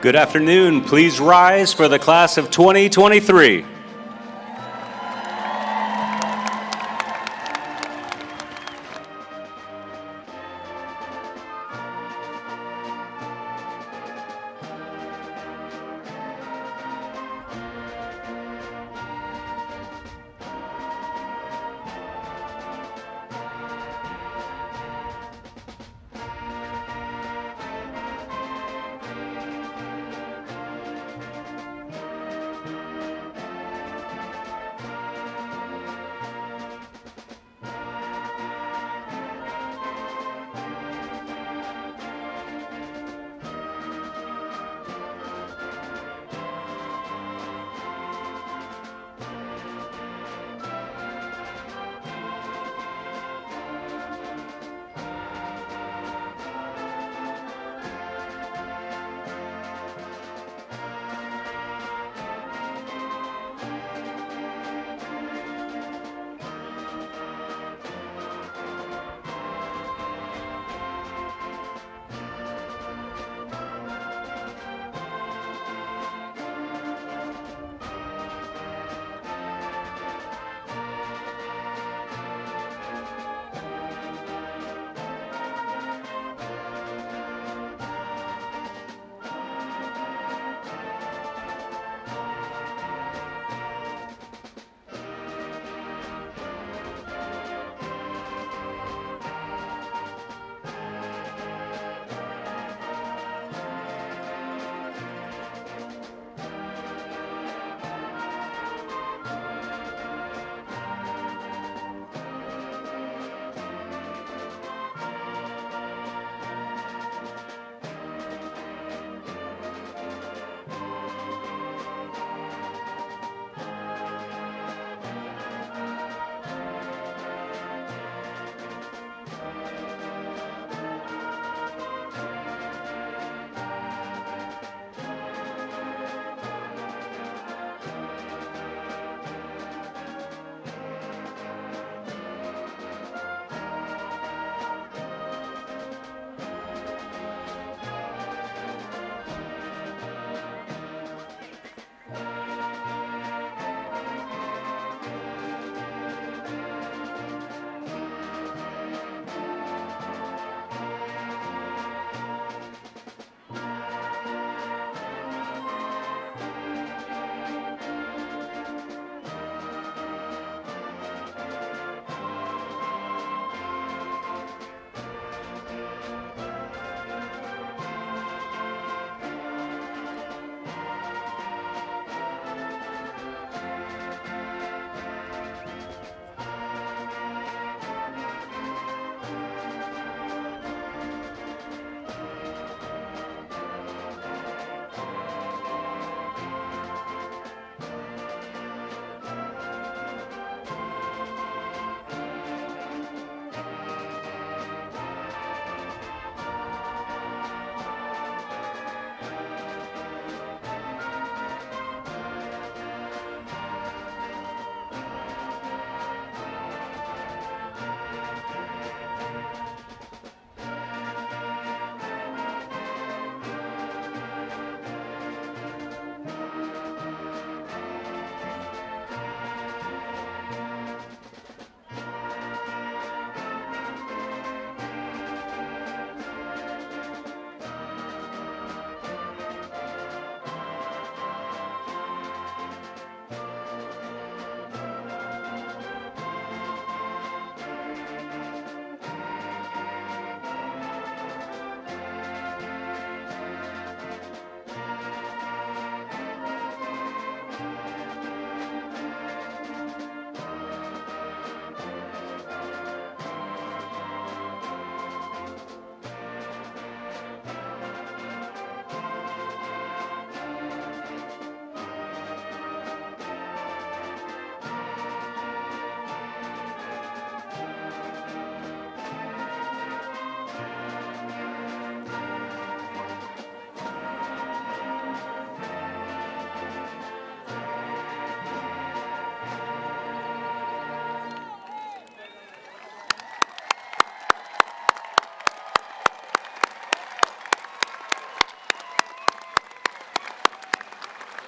Good afternoon. Please rise for the class of 2023.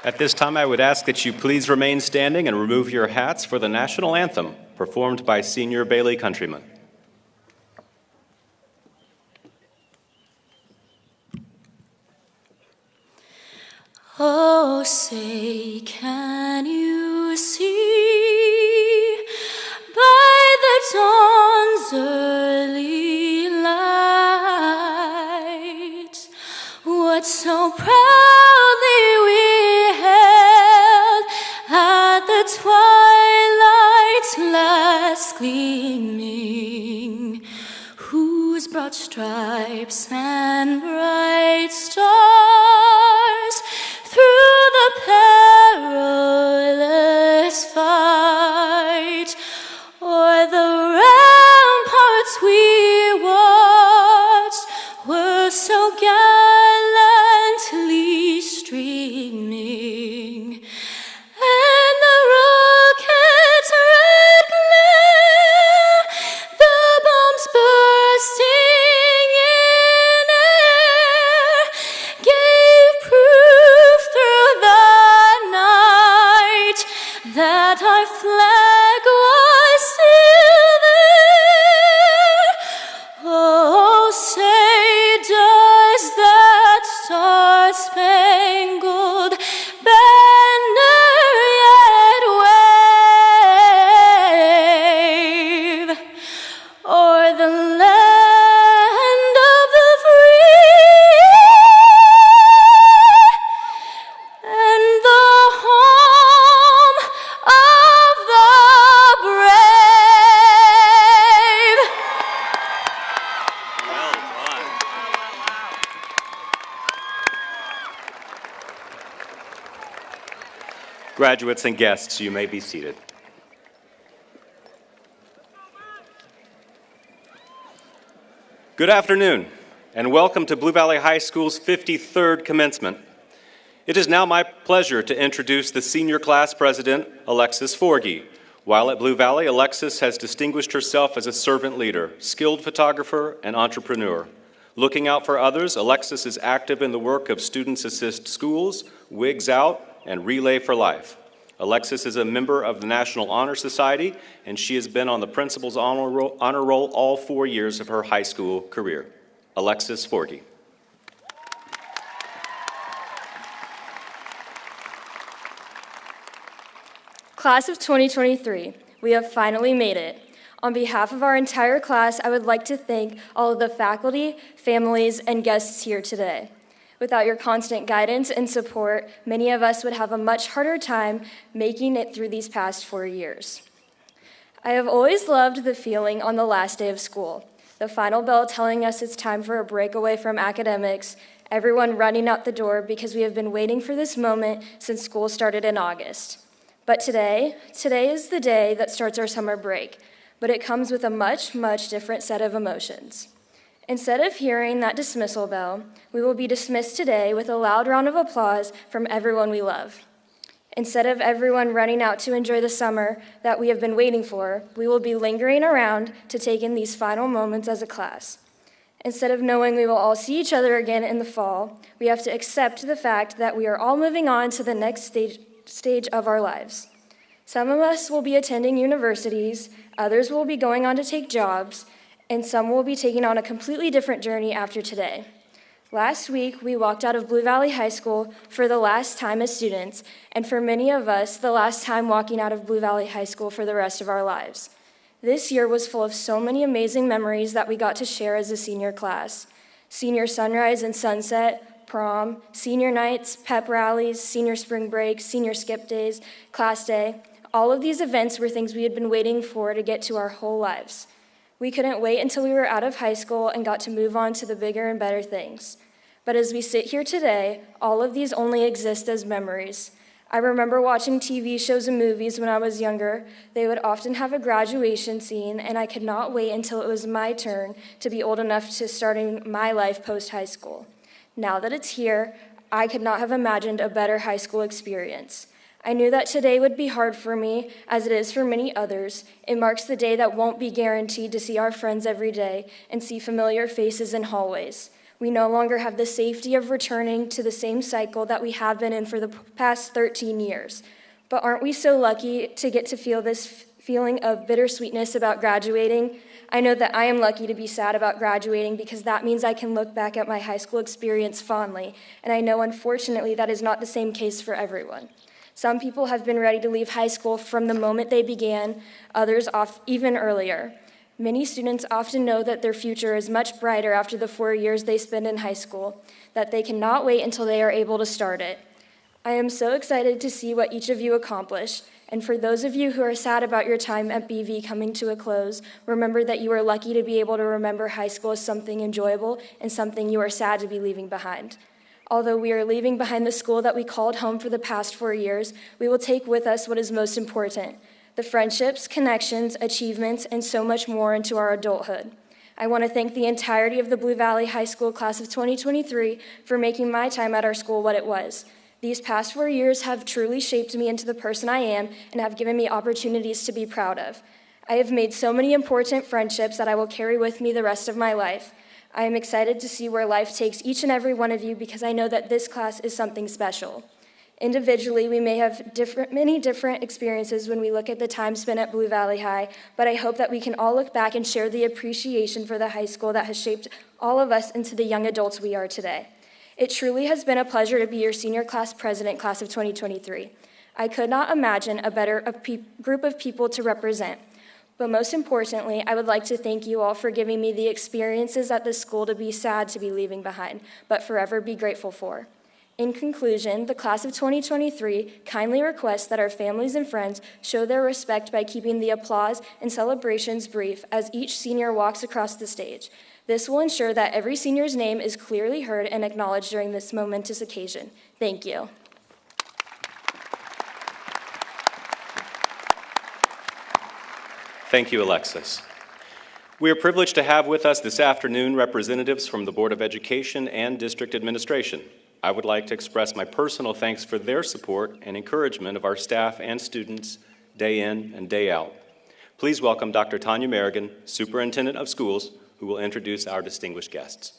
At this time, I would ask that you please remain standing and remove your hats for the national anthem, performed by Senior Bailey Countrymen. Oh, say, can you see by the dawn's early light what so proudly we held at the twilight's last gleaming, whose broad stripes and bright stars through the perilous fight o'er the ramparts we watched were so gallantly streaming, and the rocket's red glare, the bombs bursting in air, gave proof through the night that our flag was still there. Oh, say, does that star-spangled banner yet wave o'er the land of the free and the home of the brave? Well done. Graduates and guests, you may be seated. Good afternoon, and welcome to Blue Valley High School's 53rd commencement. It is now my pleasure to introduce the senior class president, Alexis Forgy. While at Blue Valley, Alexis has distinguished herself as a servant leader, skilled photographer, and entrepreneur. Looking out for others, Alexis is active in the work of Students Assist Schools, Wigs Out, and Relay for Life. Alexis is a member of the National Honor Society, and she has been on the principal's honor roll all 4 years of her high school career. Alexis Forgy. Class of 2023, we have finally made it. On behalf of our entire class, I would like to thank all of the faculty, families, and guests here today. Without your constant guidance and support, many of us would have a much harder time making it through these past 4 years. I have always loved the feeling on the last day of school, the final bell telling us it's time for a break away from academics, everyone running out the door because we have been waiting for this moment since school started in August. But today is the day that starts our summer break, but it comes with a much, much different set of emotions. Instead of hearing that dismissal bell, we will be dismissed today with a loud round of applause from everyone we love. Instead of everyone running out to enjoy the summer that we have been waiting for, we will be lingering around to take in these final moments as a class. Instead of knowing we will all see each other again in the fall, we have to accept the fact that we are all moving on to the next stage of our lives. Some of us will be attending universities, others will be going on to take jobs, and some will be taking on a completely different journey after today. Last week, we walked out of Blue Valley High School for the last time as students, and for many of us, the last time walking out of Blue Valley High School for the rest of our lives. This year was full of so many amazing memories that we got to share as a senior class. Senior sunrise and sunset, prom, senior nights, pep rallies, senior spring break, senior skip days, class day. All of these events were things we had been waiting for to get to our whole lives. We couldn't wait until we were out of high school and got to move on to the bigger and better things. But as we sit here today, all of these only exist as memories. I remember watching TV shows and movies when I was younger. They would often have a graduation scene, and I could not wait until it was my turn to be old enough to starting my life post-high school. Now that it's here, I could not have imagined a better high school experience. I knew that today would be hard for me, as it is for many others. It marks the day that won't be guaranteed to see our friends every day and see familiar faces in hallways. We no longer have the safety of returning to the same cycle that we have been in for the past 13 years. But aren't we so lucky to get to feel this feeling of bittersweetness about graduating? I know that I am lucky to be sad about graduating because that means I can look back at my high school experience fondly, and I know unfortunately that is not the same case for everyone. Some people have been ready to leave high school from the moment they began, others off even earlier. Many students often know that their future is much brighter after the 4 years they spend in high school, that they cannot wait until they are able to start it. I am so excited to see what each of you accomplish, and for those of you who are sad about your time at BV coming to a close, remember that you are lucky to be able to remember high school as something enjoyable and something you are sad to be leaving behind. Although we are leaving behind the school that we called home for the past 4 years, we will take with us what is most important: the friendships, connections, achievements, and so much more into our adulthood. I want to thank the entirety of the Blue Valley High School class of 2023 for making my time at our school what it was. These past 4 years have truly shaped me into the person I am and have given me opportunities to be proud of. I have made so many important friendships that I will carry with me the rest of my life. I am excited to see where life takes each and every one of you because I know that this class is something special. Individually, we may have many different experiences when we look at the time spent at Blue Valley High, but I hope that we can all look back and share the appreciation for the high school that has shaped all of us into the young adults we are today. It truly has been a pleasure to be your senior class president, class of 2023. I could not imagine a better group of people to represent. But most importantly, I would like to thank you all for giving me the experiences at this school to be sad to be leaving behind, but forever be grateful for. In conclusion, the class of 2023 kindly requests that our families and friends show their respect by keeping the applause and celebrations brief as each senior walks across the stage. This will ensure that every senior's name is clearly heard and acknowledged during this momentous occasion. Thank you. Thank you, Alexis. We are privileged to have with us this afternoon representatives from the Board of Education and District Administration. I would like to express my personal thanks for their support and encouragement of our staff and students day in and day out. Please welcome Dr. Tanya Merrigan, Superintendent of Schools, who will introduce our distinguished guests.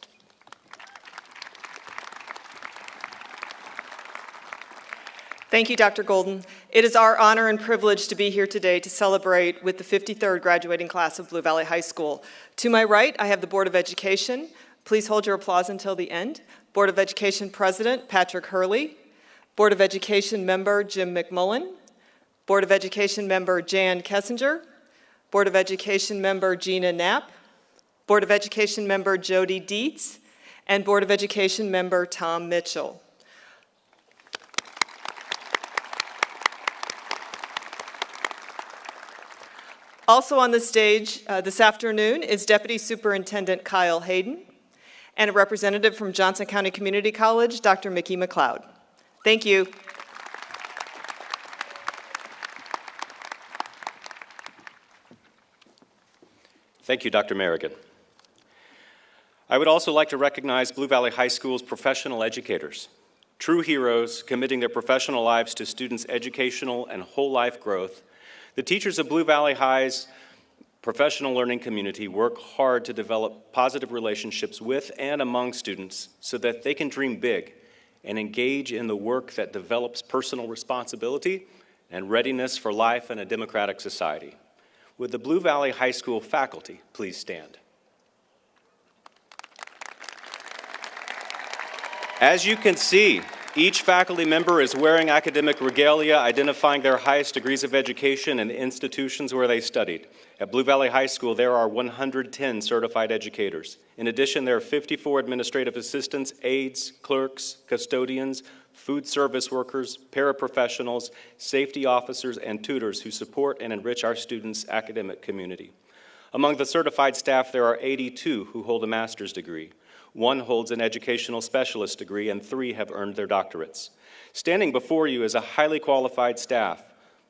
Thank you, Dr. Golden. It is our honor and privilege to be here today to celebrate with the 53rd graduating class of Blue Valley High School. To my right, I have the Board of Education. Please hold your applause until the end. Board of Education President Patrick Hurley, Board of Education Member Jim McMullen, Board of Education Member Jan Kessinger, Board of Education Member Gina Knapp, Board of Education Member Jody Dietz, and Board of Education Member Tom Mitchell. Also on the stage this afternoon is Deputy Superintendent Kyle Hayden and a representative from Johnson County Community College, Dr. Mickey McLeod. Thank you. Thank you, Dr. Merrigan. I would also like to recognize Blue Valley High School's professional educators, true heroes committing their professional lives to students' educational and whole life growth. The teachers of Blue Valley High's professional learning community work hard to develop positive relationships with and among students so that they can dream big and engage in the work that develops personal responsibility and readiness for life in a democratic society. Would the Blue Valley High School faculty please stand? As you can see, each faculty member is wearing academic regalia identifying their highest degrees of education and the institutions where they studied. At Blue Valley High School, there are 110 certified educators. In addition, there are 54 administrative assistants, aides, clerks, custodians, food service workers, paraprofessionals, safety officers, and tutors who support and enrich our students' academic community. Among the certified staff, there are 82 who hold a master's degree. 1 holds an educational specialist degree, and 3 have earned their doctorates. Standing before you is a highly qualified staff,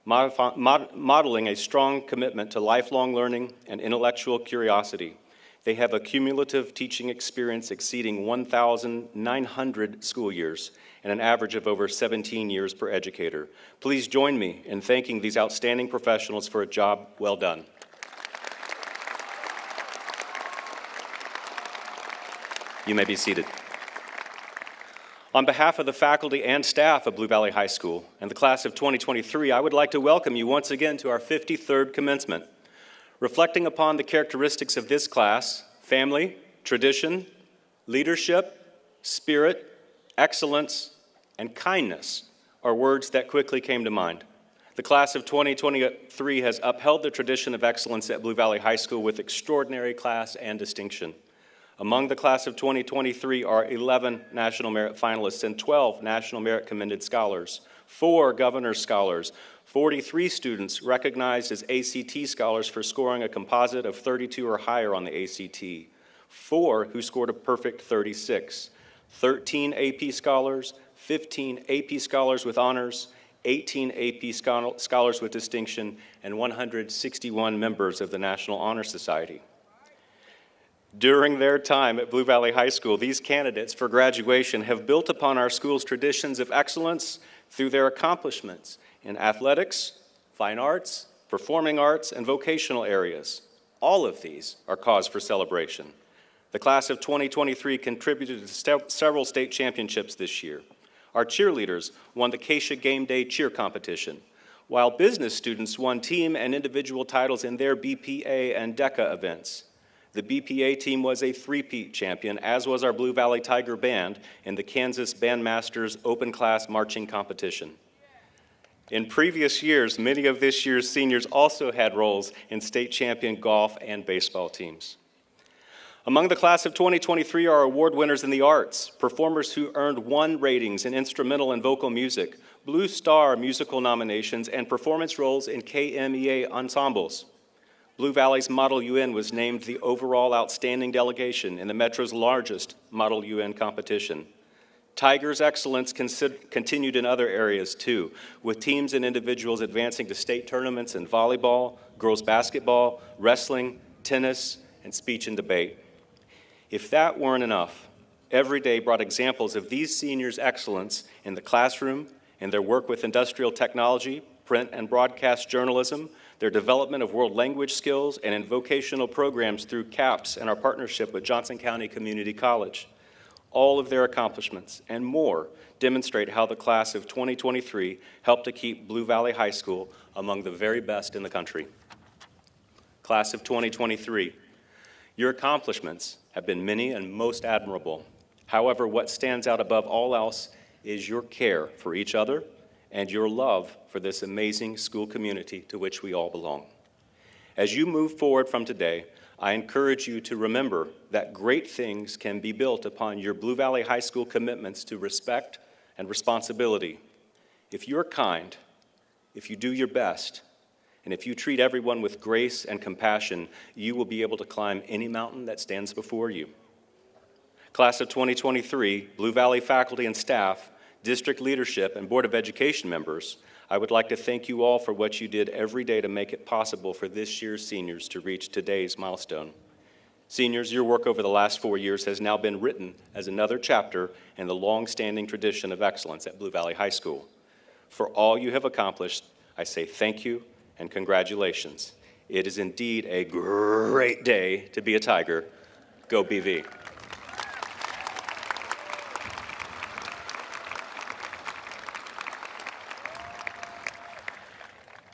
modeling a strong commitment to lifelong learning and intellectual curiosity. They have a cumulative teaching experience exceeding 1,900 school years and an average of over 17 years per educator. Please join me in thanking these outstanding professionals for a job well done. You may be seated. On behalf of the faculty and staff of Blue Valley High School and the class of 2023, I would like to welcome you once again to our 53rd commencement. Reflecting upon the characteristics of this class, family, tradition, leadership, spirit, excellence, and kindness are words that quickly came to mind. The class of 2023 has upheld the tradition of excellence at Blue Valley High School with extraordinary class and distinction. Among the class of 2023 are 11 National Merit finalists and 12 National Merit Commended Scholars, 4 Governor's Scholars, 43 students recognized as ACT Scholars for scoring a composite of 32 or higher on the ACT, 4 who scored a perfect 36, 13 AP Scholars, 15 AP Scholars with honors, 18 AP Scholars with distinction, and 161 members of the National Honor Society. During their time at Blue Valley High School, these candidates for graduation have built upon our school's traditions of excellence through their accomplishments in athletics, fine arts, performing arts, and vocational areas. All of these are cause for celebration. The class of 2023 contributed to several state championships this year. Our cheerleaders won the Keisha Game Day Cheer Competition, while business students won team and individual titles in their BPA and DECA events. The BPA team was a three-peat champion, as was our Blue Valley Tiger Band in the Kansas Bandmasters Open Class Marching Competition. In previous years, many of this year's seniors also had roles in state champion golf and baseball teams. Among the class of 2023 are award winners in the arts, performers who earned 1 ratings in instrumental and vocal music, Blue Star musical nominations, and performance roles in KMEA ensembles. Blue Valley's Model UN was named the overall outstanding delegation in the Metro's largest Model UN competition. Tigers' excellence continued in other areas too, with teams and individuals advancing to state tournaments in volleyball, girls basketball, wrestling, tennis, and speech and debate. If that weren't enough, every day brought examples of these seniors' excellence in the classroom, in their work with industrial technology, print and broadcast journalism, their development of world language skills, and in vocational programs through CAPS and our partnership with Johnson County Community College. All of their accomplishments and more demonstrate how the class of 2023 helped to keep Blue Valley High School among the very best in the country. Class of 2023, your accomplishments have been many and most admirable. However, what stands out above all else is your care for each other and your love for this amazing school community to which we all belong. As you move forward from today, I encourage you to remember that great things can be built upon your Blue Valley High School commitments to respect and responsibility. If you're kind, if you do your best, and if you treat everyone with grace and compassion, you will be able to climb any mountain that stands before you. Class of 2023, Blue Valley faculty and staff, district leadership, and Board of Education members, I would like to thank you all for what you did every day to make it possible for this year's seniors to reach today's milestone. Seniors, your work over the last 4 years has now been written as another chapter in the long-standing tradition of excellence at Blue Valley High School. For all you have accomplished, I say thank you and congratulations. It is indeed a great day to be a Tiger. Go BV.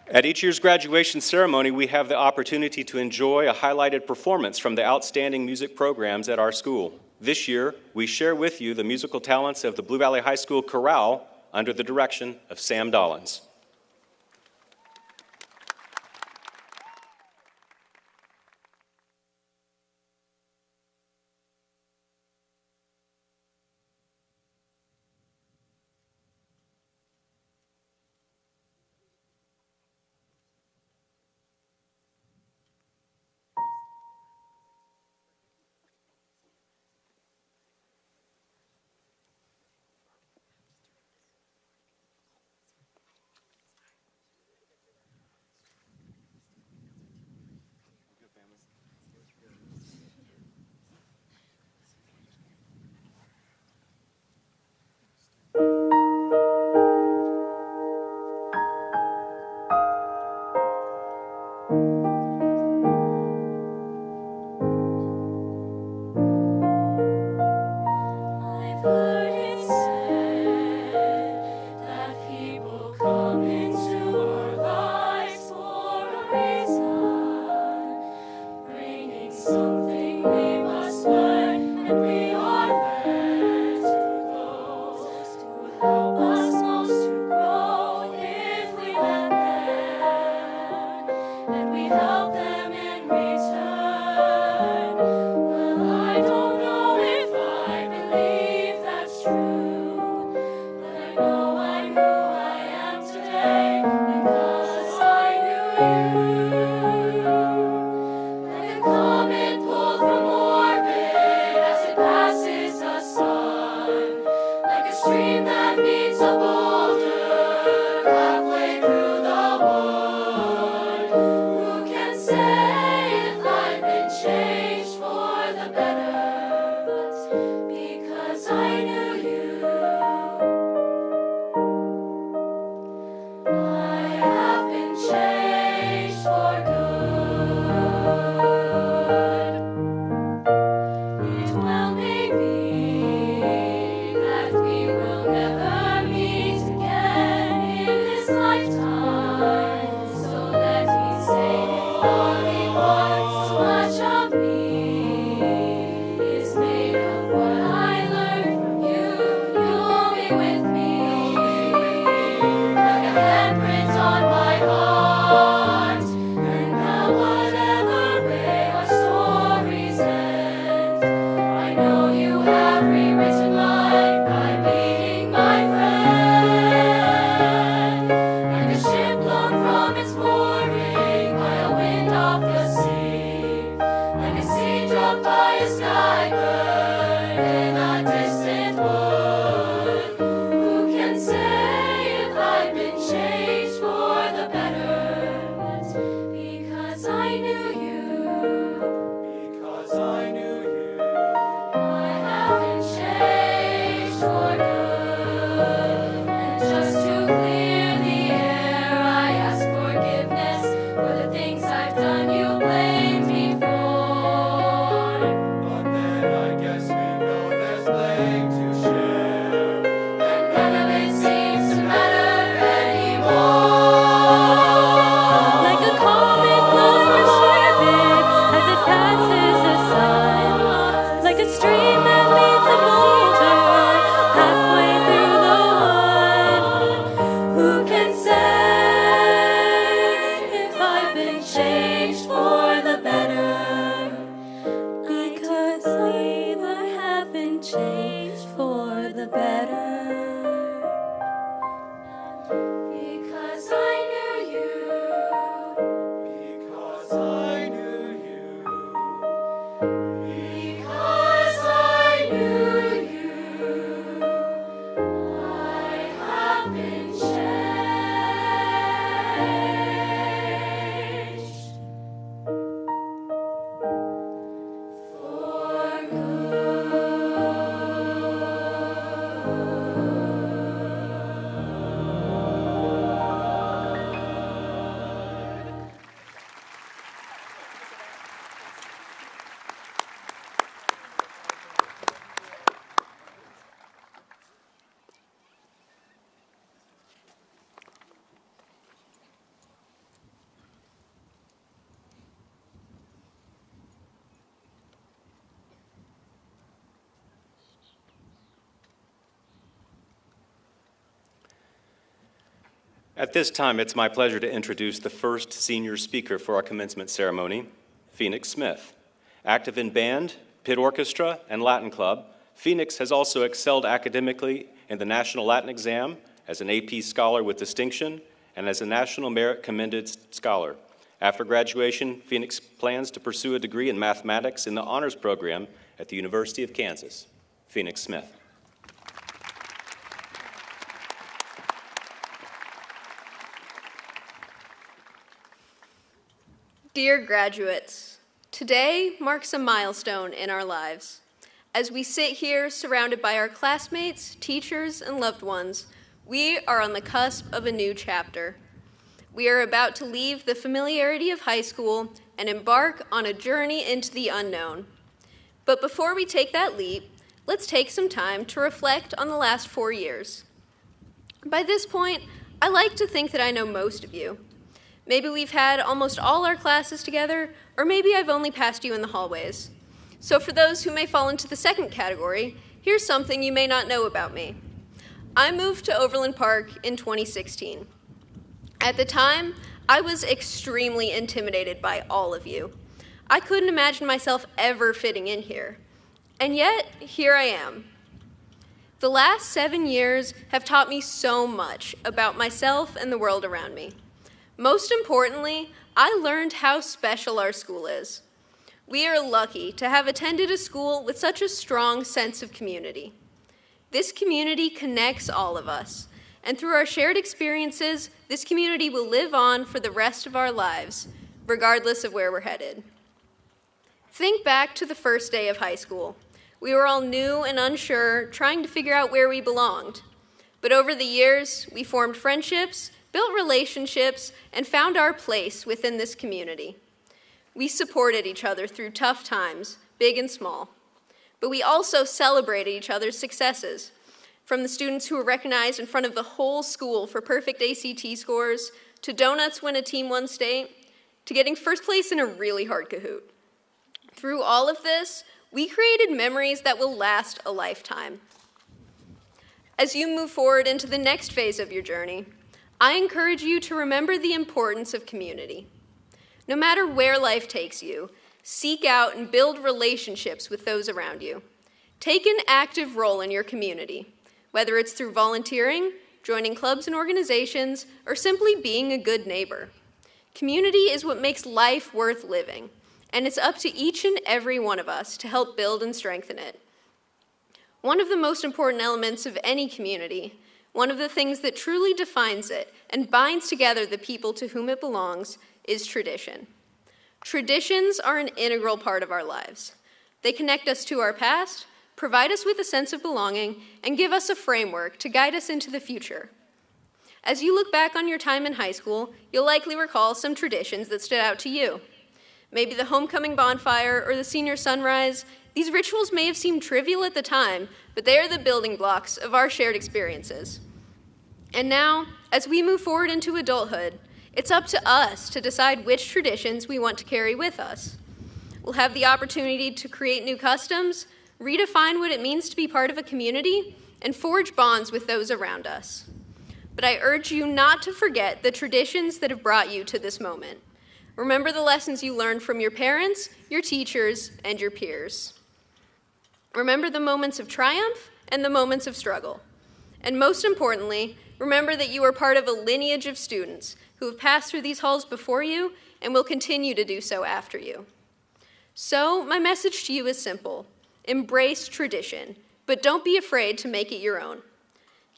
At each year's graduation ceremony, we have the opportunity to enjoy a highlighted performance from the outstanding music programs at our school. This year, we share with you the musical talents of the Blue Valley High School Chorale under the direction of Sam Dollins. and we help them in return. Well, I don't know if I believe that's true, but I know I'm who I am today because I knew you. Like a comet pulled from orbit as it passes the sun, like a stream that meets a boulder halfway through the wood. Who can say if I've been changed for the better? But because I knew you, I have been changed for good. It well may be that we will never meet again in this lifetime, so let me say if only once much of me is made of what I learned from you. You'll be with me like a handprint on my heart, and now whatever way our stories end, I know you have rewritten mine by being my friend. Like a ship blown from its mooring by a wind off the sea, like a seed dropped by a sky bird in a distant wood. Who can say if I've been changed for the better? But because I knew you, Because I knew you. I have been changed for good. And just to clear the air, I ask forgiveness for the things I've done you blamed me for. But then I guess we know there's blame to share. And none of it seems to matter anymore. Like a comet blown from orbit as it passes the sun, like a stream that meets a boulder halfway through the wood. Who can say if I've been changed for the better? Because I have been changed for the better. Because I knew you. Because I knew you. Because I knew you. I have been changed for At this time, it's my pleasure to introduce the first senior speaker for our commencement ceremony, Phoenix Smith. Active in band, pit orchestra, and Latin club, Phoenix has also excelled academically in the National Latin Exam as an AP Scholar with Distinction and as a National Merit Commended Scholar. After graduation, Phoenix plans to pursue a degree in mathematics in the honors program at the University of Kansas. Phoenix Smith. Dear graduates, today marks a milestone in our lives. As we sit here surrounded by our classmates, teachers, and loved ones, we are on the cusp of a new chapter. We are about to leave the familiarity of high school and embark on a journey into the unknown. But before we take that leap, let's take some time to reflect on the last 4 years. By this point, I like to think that I know most of you. Maybe we've had almost all our classes together, or maybe I've only passed you in the hallways. So for those who may fall into the second category, here's something you may not know about me. I moved to Overland Park in 2016. At the time, I was extremely intimidated by all of you. I couldn't imagine myself ever fitting in here. And yet, here I am. The last 7 years have taught me so much about myself and the world around me. Most importantly, I learned how special our school is. We are lucky to have attended a school with such a strong sense of community. This community connects all of us, and through our shared experiences, this community will live on for the rest of our lives, regardless of where we're headed. Think back to the first day of high school. We were all new and unsure, trying to figure out where we belonged. But over the years, we formed friendships, built relationships, and found our place within this community. We supported each other through tough times, big and small. But we also celebrated each other's successes, from the students who were recognized in front of the whole school for perfect ACT scores, to donuts when a team won state, to getting first place in a really hard Kahoot. Through all of this, we created memories that will last a lifetime. As you move forward into the next phase of your journey, I encourage you to remember the importance of community. No matter where life takes you, seek out and build relationships with those around you. Take an active role in your community, whether it's through volunteering, joining clubs and organizations, or simply being a good neighbor. Community is what makes life worth living, and it's up to each and every one of us to help build and strengthen it. One of the most important elements of any community, one of the things that truly defines it and binds together the people to whom it belongs, is tradition. Traditions are an integral part of our lives. They connect us to our past, provide us with a sense of belonging, and give us a framework to guide us into the future. As you look back on your time in high school, you'll likely recall some traditions that stood out to you. Maybe the homecoming bonfire or the senior sunrise. These rituals may have seemed trivial at the time, but they are the building blocks of our shared experiences. And now, as we move forward into adulthood, it's up to us to decide which traditions we want to carry with us. We'll have the opportunity to create new customs, redefine what it means to be part of a community, and forge bonds with those around us. But I urge you not to forget the traditions that have brought you to this moment. Remember the lessons you learned from your parents, your teachers, and your peers. Remember the moments of triumph and the moments of struggle. And most importantly, remember that you are part of a lineage of students who have passed through these halls before you and will continue to do so after you. So, my message to you is simple. Embrace tradition, but don't be afraid to make it your own.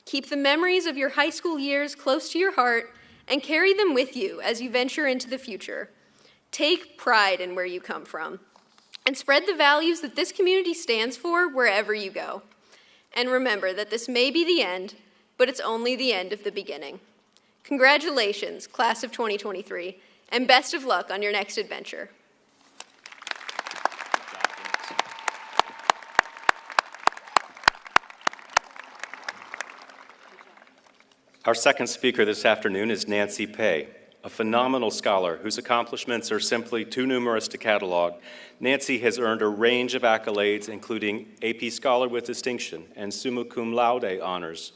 Keep the memories of your high school years close to your heart and carry them with you as you venture into the future. Take pride in where you come from and spread the values that this community stands for wherever you go. And remember that this may be the end, but it's only the end of the beginning. Congratulations, class of 2023, and best of luck on your next adventure. Our second speaker this afternoon is Nancy Pei, a phenomenal scholar whose accomplishments are simply too numerous to catalog. Nancy has earned a range of accolades, including AP Scholar with Distinction and Summa Cum Laude honors.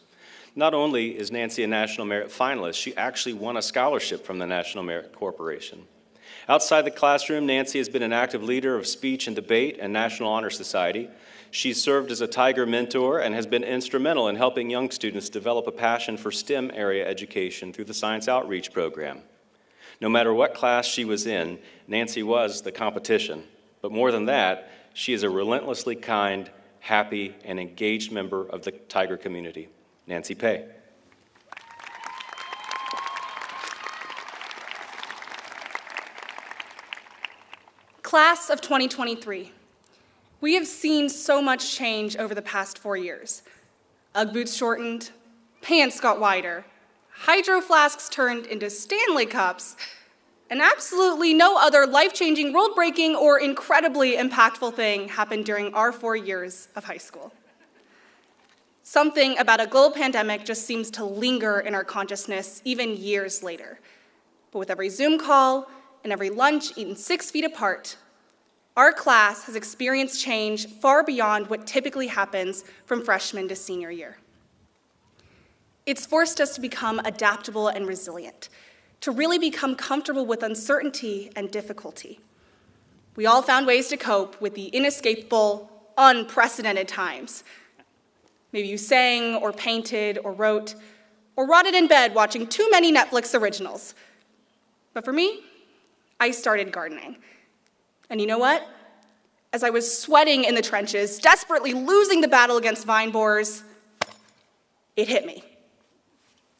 Not only is Nancy a National Merit finalist, she actually won a scholarship from the National Merit Corporation. Outside the classroom, Nancy has been an active leader of speech and debate and National Honor Society. She's served as a Tiger mentor and has been instrumental in helping young students develop a passion for STEM area education through the Science Outreach Program. No matter what class she was in, Nancy was the competition. But more than that, she is a relentlessly kind, happy, and engaged member of the Tiger community. Nancy Pei. Class of 2023. We have seen so much change over the past 4 years. Ugg boots shortened, pants got wider, hydro flasks turned into Stanley cups, and absolutely no other life-changing, world-breaking, or incredibly impactful thing happened during our 4 years of high school. Something about a global pandemic just seems to linger in our consciousness even years later. But with every Zoom call and every lunch eaten 6 feet apart, our class has experienced change far beyond what typically happens from freshman to senior year. It's forced us to become adaptable and resilient, to really become comfortable with uncertainty and difficulty. We all found ways to cope with the inescapable, unprecedented times. Maybe you sang or painted or wrote or rotted in bed watching too many Netflix originals. But for me, I started gardening. And you know what? As I was sweating in the trenches, desperately losing the battle against vine borers, it hit me.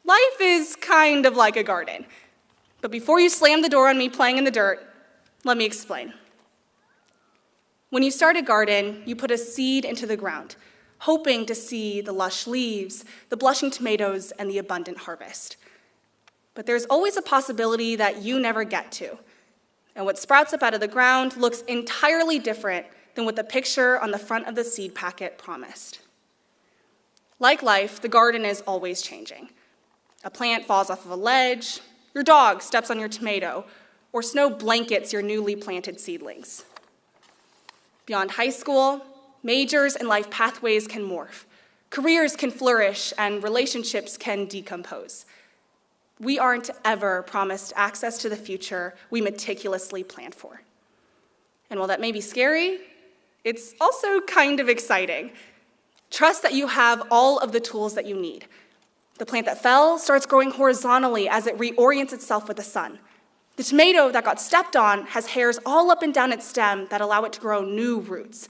Life is kind of like a garden. But before you slam the door on me playing in the dirt, let me explain. When you start a garden, you put a seed into the ground, hoping to see the lush leaves, the blushing tomatoes, and the abundant harvest. But there's always a possibility that you never get to. And what sprouts up out of the ground looks entirely different than what the picture on the front of the seed packet promised. Like life, the garden is always changing. A plant falls off of a ledge, your dog steps on your tomato, or snow blankets your newly planted seedlings. Beyond high school, majors and life pathways can morph. Careers can flourish, and relationships can decompose. We aren't ever promised access to the future we meticulously planned for. And while that may be scary, it's also kind of exciting. Trust that you have all of the tools that you need. The plant that fell starts growing horizontally as it reorients itself with the sun. The tomato that got stepped on has hairs all up and down its stem that allow it to grow new roots.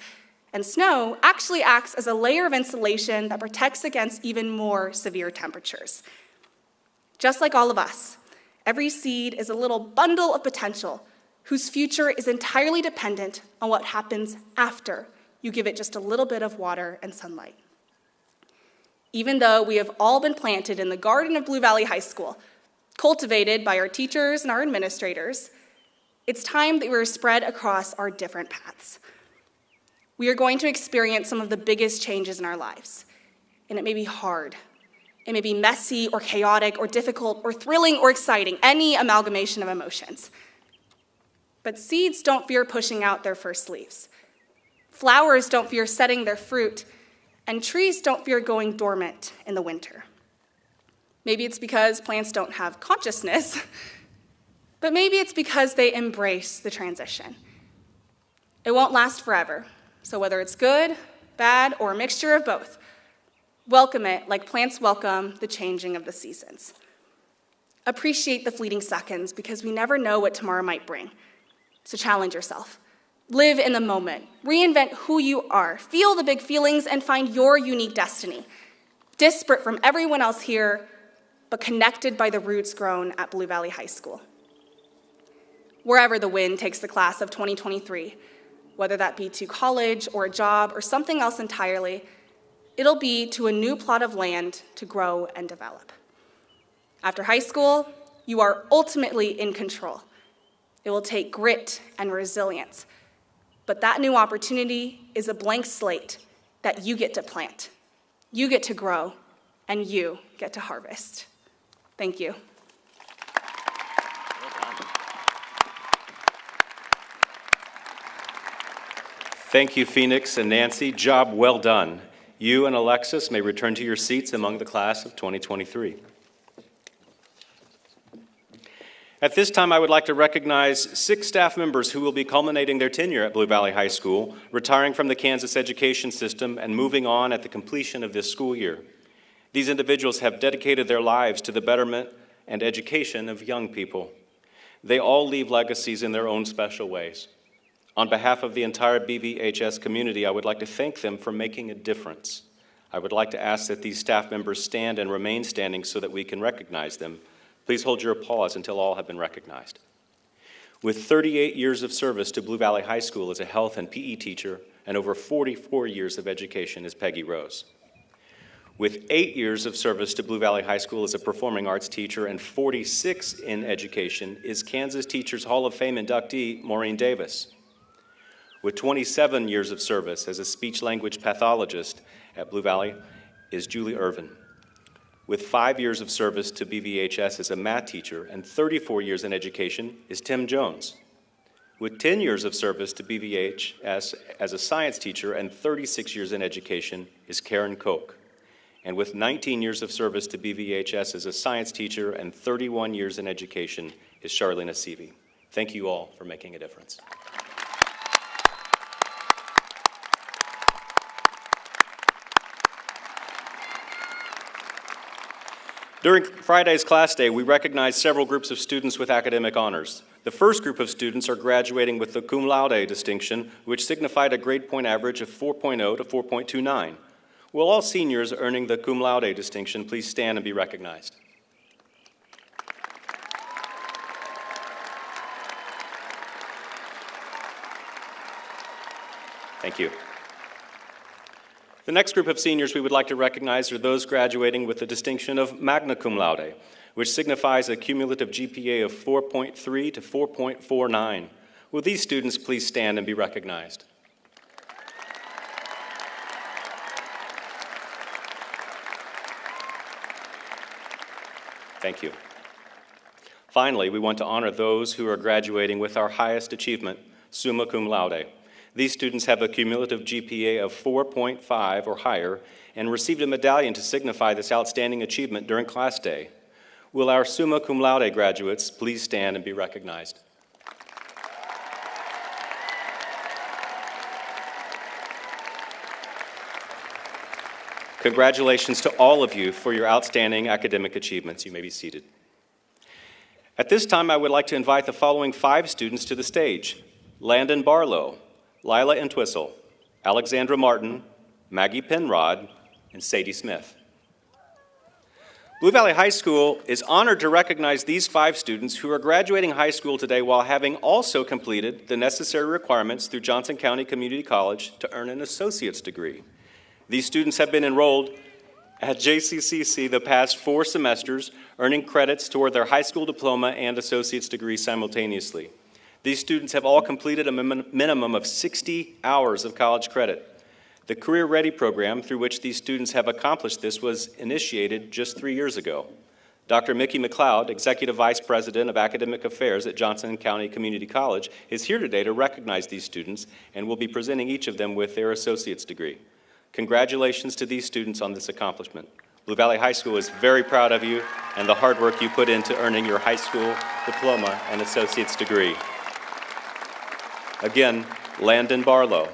And snow actually acts as a layer of insulation that protects against even more severe temperatures. Just like all of us, every seed is a little bundle of potential whose future is entirely dependent on what happens after you give it just a little bit of water and sunlight. Even though we have all been planted in the garden of Blue Valley High School, cultivated by our teachers and our administrators, it's time that we're spread across our different paths. We are going to experience some of the biggest changes in our lives, and it may be hard. It may be messy or chaotic or difficult or thrilling or exciting, any amalgamation of emotions. But seeds don't fear pushing out their first leaves. Flowers don't fear setting their fruit, and trees don't fear going dormant in the winter. Maybe it's because plants don't have consciousness, but maybe it's because they embrace the transition. It won't last forever, so whether it's good, bad, or a mixture of both, welcome it like plants welcome the changing of the seasons. Appreciate the fleeting seconds because we never know what tomorrow might bring. So challenge yourself. Live in the moment. Reinvent who you are. Feel the big feelings and find your unique destiny. Disparate from everyone else here, but connected by the roots grown at Blue Valley High School. Wherever the wind takes the class of 2023, whether that be to college or a job or something else entirely, it'll be to a new plot of land to grow and develop. After high school, you are ultimately in control. It will take grit and resilience, but that new opportunity is a blank slate that you get to plant, you get to grow, and you get to harvest. Thank you. Thank you, Phoenix and Nancy. Job well done. You and Alexis may return to your seats among the class of 2023. At this time, I would like to recognize 6 staff members who will be culminating their tenure at Blue Valley High School, retiring from the Kansas education system and moving on at the completion of this school year. These individuals have dedicated their lives to the betterment and education of young people. They all leave legacies in their own special ways. On behalf of the entire BVHS community, I would like to thank them for making a difference. I would like to ask that these staff members stand and remain standing so that we can recognize them. Please hold your applause until all have been recognized. With 38 years of service to Blue Valley High School as a health and PE teacher and over 44 years of education is Peggy Rose. With 8 years of service to Blue Valley High School as a performing arts teacher and 46 in education is Kansas Teachers Hall of Fame inductee Maureen Davis. With 27 years of service as a speech-language pathologist at Blue Valley is Julie Irvin. With 5 years of service to BVHS as a math teacher and 34 years in education is Tim Jones. With 10 years of service to BVHS as a science teacher and 36 years in education is Karen Koch. and with 19 years of service to BVHS as a science teacher and 31 years in education is Charlene Seavey. Thank you all for making a difference. During Friday's class day, we recognized several groups of students with academic honors. The first group of students are graduating with the cum laude distinction, which signified a grade point average of 4.0 to 4.29. Will all seniors earning the cum laude distinction please stand and be recognized? Thank you. The next group of seniors we would like to recognize are those graduating with the distinction of magna cum laude, which signifies a cumulative GPA of 4.3 to 4.49. Will these students please stand and be recognized? Thank you. Finally, we want to honor those who are graduating with our highest achievement, summa cum laude. These students have a cumulative GPA of 4.5 or higher and received a medallion to signify this outstanding achievement during class day. Will our summa cum laude graduates please stand and be recognized? Congratulations to all of you for your outstanding academic achievements. You may be seated. At this time, I would like to invite the following 5 students to the stage: Landon Barlow, Lila Entwistle, Alexandra Martin, Maggie Penrod, and Sadie Smith. Blue Valley High School is honored to recognize these 5 students who are graduating high school today while having also completed the necessary requirements through Johnson County Community College to earn an associate's degree. These students have been enrolled at JCCC the past 4 semesters, earning credits toward their high school diploma and associate's degree simultaneously. These students have all completed a minimum of 60 hours of college credit. The Career Ready program through which these students have accomplished this was initiated just 3 years ago. Dr. Mickey McLeod, Executive Vice President of Academic Affairs at Johnson County Community College, is here today to recognize these students and will be presenting each of them with their associate's degree. Congratulations to these students on this accomplishment. Blue Valley High School is very proud of you and the hard work you put into earning your high school diploma and associate's degree. Again, Landon Barlow.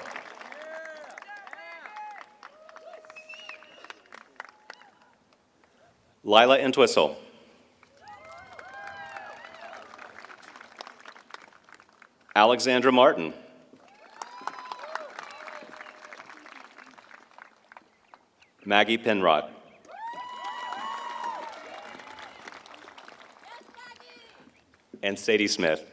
Lila Entwistle. Alexandra Martin. Maggie Penrod. And Sadie Smith.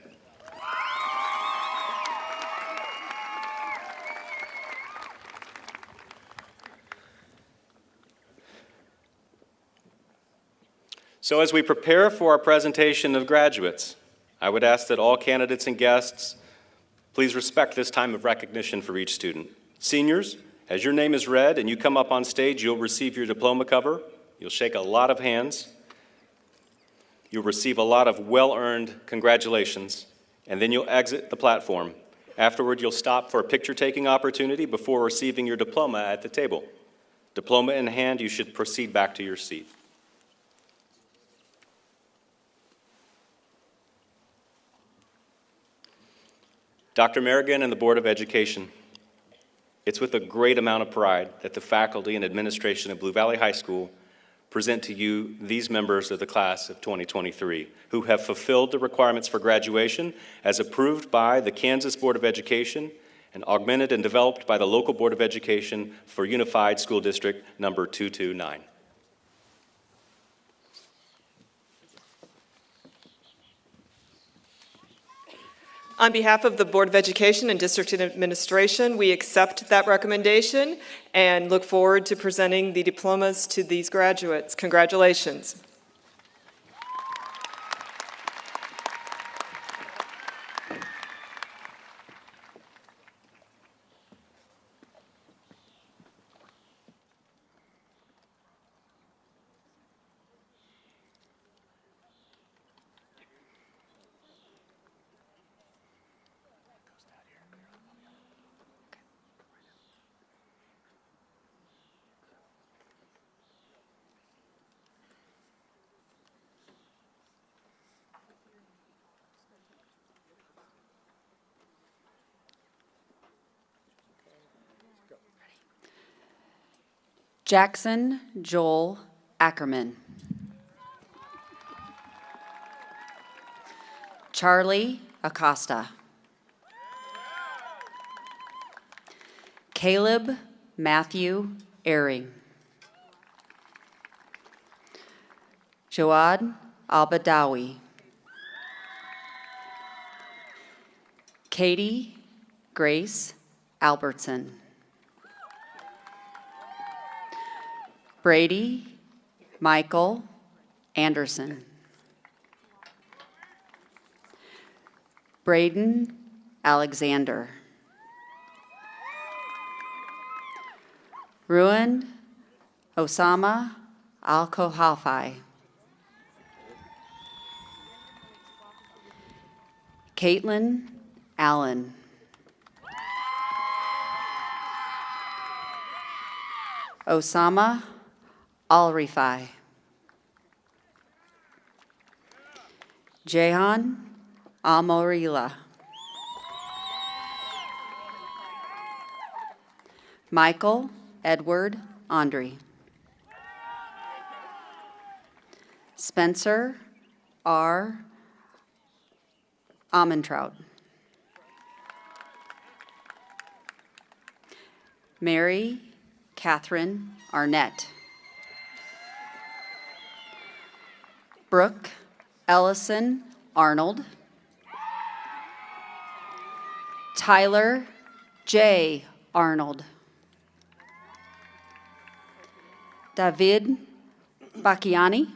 So as we prepare for our presentation of graduates, I would ask that all candidates and guests please respect this time of recognition for each student. Seniors, as your name is read and you come up on stage, you'll receive your diploma cover. You'll shake a lot of hands. You'll receive a lot of well-earned congratulations, and then you'll exit the platform. Afterward, you'll stop for a picture-taking opportunity before receiving your diploma at the table. Diploma in hand, you should proceed back to your seat. Dr. Merrigan and the Board of Education, it's with a great amount of pride that the faculty and administration of Blue Valley High School present to you these members of the class of 2023 who have fulfilled the requirements for graduation as approved by the Kansas Board of Education and augmented and developed by the local Board of Education for Unified School District number 229. On behalf of the Board of Education and District Administration, we accept that recommendation and look forward to presenting the diplomas to these graduates. Congratulations. Jackson Joel Ackerman. Charlie Acosta. Caleb Matthew Airing. Joad Albadawi. Katie Grace Albertson. Brady Michael Anderson. Braden Alexander. Ruan Osama Al-Kohalfi. Caitlin Allen. Osama Al-Rifai. Jehan Almorila. Michael Edward Andre. Spencer R. Amentrout. Mary Catherine Arnett. Brooke Ellison Arnold. Tyler J. Arnold. David Bacchiani.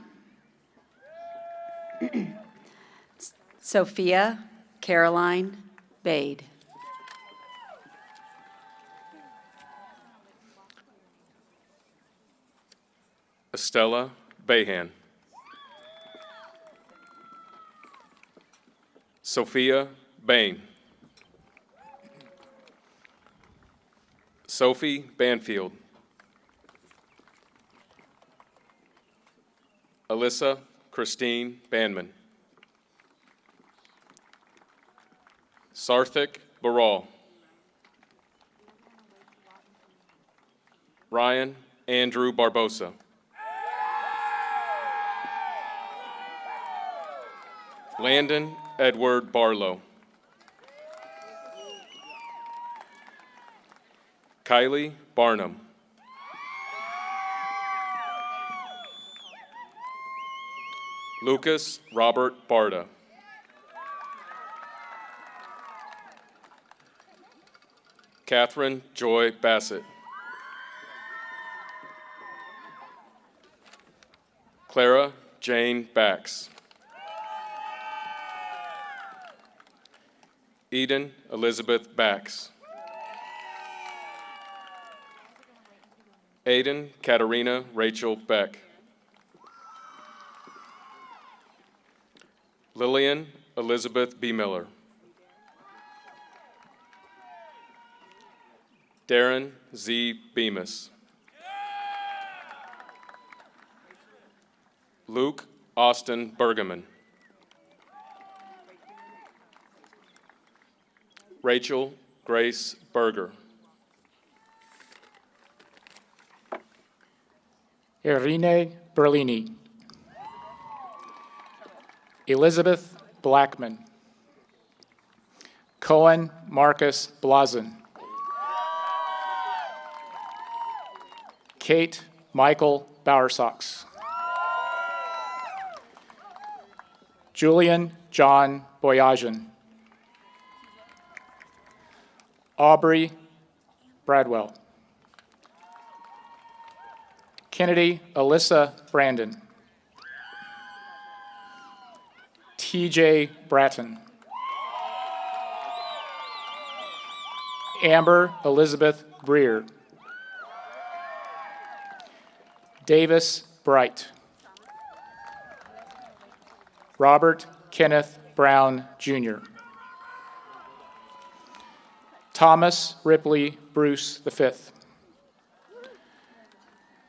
Sophia Caroline Bade. Estella Behan. Sophia Bain. Sophie Banfield. Alyssa Christine Banman. Sarthik Baral. Ryan Andrew Barbosa. Landon Edward Barlow. Kylie Barnum. Lucas Robert Barda. Catherine Joy Bassett. Clara Jane Bax. Eden Elizabeth Bax. Aiden Katarina Rachel Beck. Lillian Elizabeth B. Miller. Darren Z. Bemis. Luke Austin Bergeman. Rachel Grace Berger. Irene Berlini. Elizabeth Blackman. Cohen Marcus Blazen. Kate Michael Bowersox. Julian John Boyajian. Aubrey Bradwell. Kennedy Alyssa Brandon. TJ Bratton. Amber Elizabeth Greer. Davis Bright. Robert Kenneth Brown, Jr. Thomas Ripley Bruce V.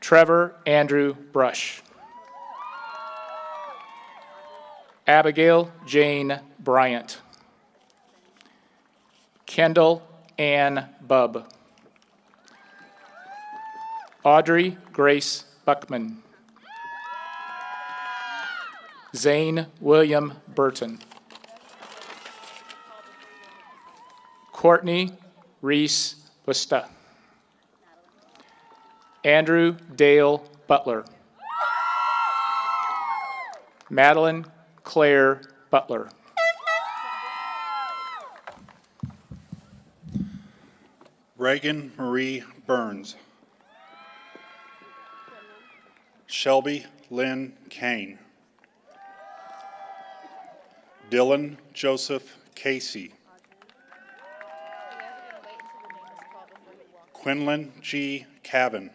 Trevor Andrew Brush. Abigail Jane Bryant. Kendall Ann Bubb. Audrey Grace Buckman. Zane William Burton. Courtney Reese Busta. Andrew Dale Butler. Madeline Claire Butler. Reagan Marie Burns. Shelby Lynn Kane. Dylan Joseph Casey. Quinlan G. Cavan.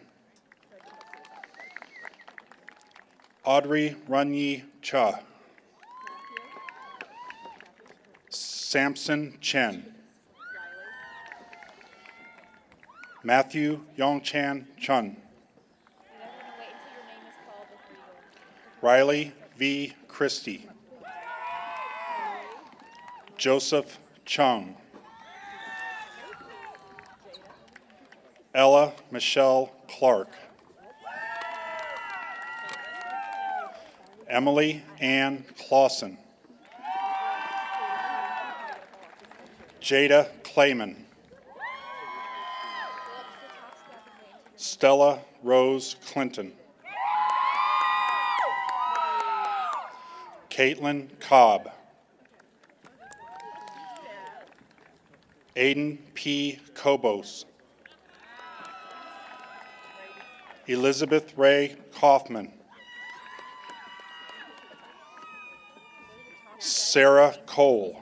Audrey Runyi Cha. Samson Chen. Matthew Yongchan Chun. Riley V. Christie. Joseph Chung. Ella Michelle Clark. Emily Ann Clausen. Jada Clayman. Stella Rose Clinton. Caitlin Cobb. Aiden P. Kobos. Elizabeth Ray Kaufman. Sarah Cole.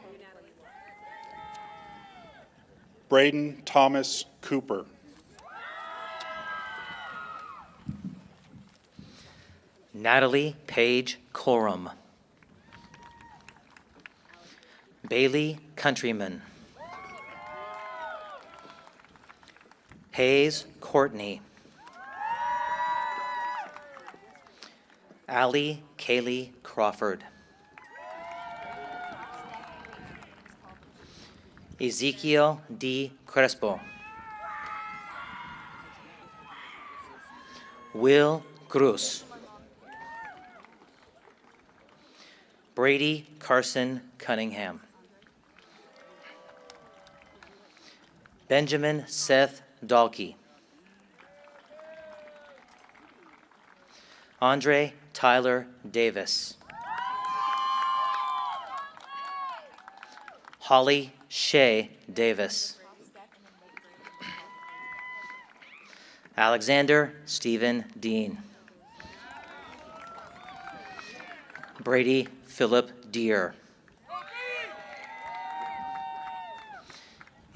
Braden Thomas Cooper. Natalie Page Corum. Bailey Countryman. Hayes Courtney. Allie Kaylee Crawford. Ezekiel D. Crespo. Will Cruz. Brady Carson Cunningham. Benjamin Seth Dalkey. Andre Tyler Davis. Holly Shea Davis. Alexander Stephen Dean. Brady Philip Deere.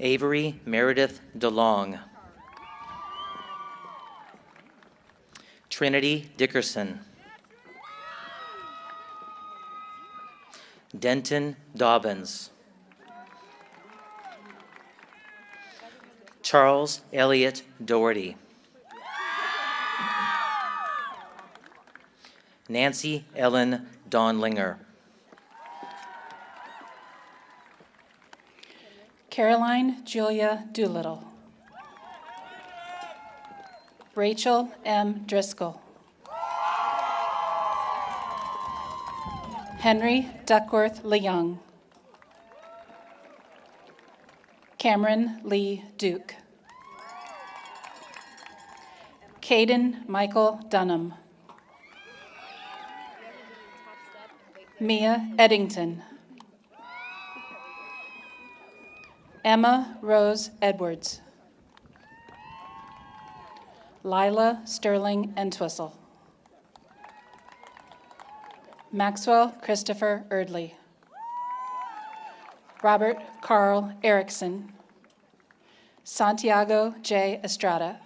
Avery Meredith DeLong. Trinity Dickerson. Denton Dobbins. Charles Elliott Doherty. Nancy Ellen Donlinger. Caroline Julia Doolittle. Rachel M. Driscoll. Henry Duckworth Leyoung. Cameron Lee Duke. Caden Michael Dunham. Mia Eddington. Emma Rose Edwards. Lila Sterling Entwistle. Maxwell Christopher Erdley. Robert Carl Erickson. Santiago J. Estrada.